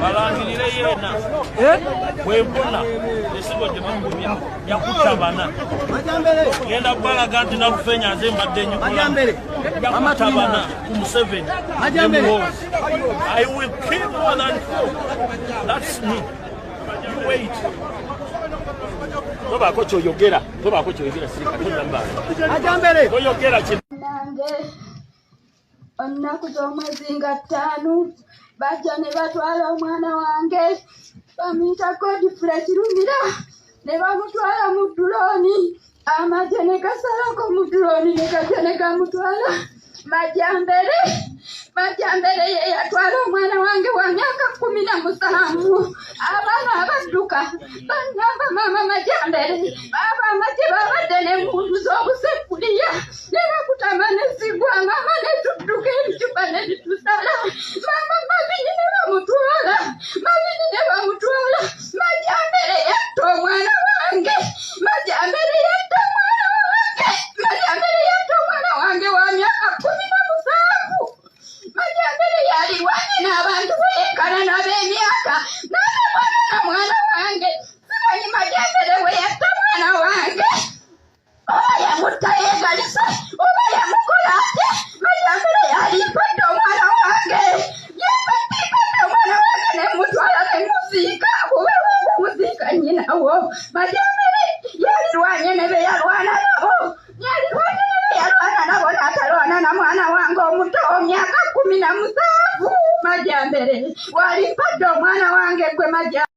balangirire yena webona esigo gye bakubya yakutabana genda kubalaga nti nakufenya nze mbadde nyukola yakutabana ku Museven I will kill more than four. That's me. You wait. Tobako kyoyogera sirika tondamba Majjambere toyogera nange olunaku z'omwezi nga 5 bajja ne batwala omwana wange bamuyita Godfrey Kirumira ne bamutwala mu duloni amagye ne gasalako mu duloni ne gajja ne gamutwala Majjambere ye yatwala omwana wange wa myaka 17 abaana abadduka bannamba maama Majjambere baba amagye babadde n'emmundu z'obusekuliya ne bakutama ne sigwa maama ne tudduka ebicupa ne bitusala maama mabini ne bamutwala Majjambere yatta omwana wange Majjambere yatta omwana wange wa myaka 17 Majjambere yalirwanye n'abantu beyenkana n'ab'emyaka n'abana mwana wange simanyi Majjambere we yatta mwana wange oba yamutta yeegalisa oba yamukola ate Majjambere yalimpadde omwana wange ne mutwala ne muziika oba okumuziika nnyinawo Majjambere yalirwanye ne be yalwana nabo n'atalwana na mwana wange omuto myaka 17 Majjambere walimpadde omwana wange gwe Majjambere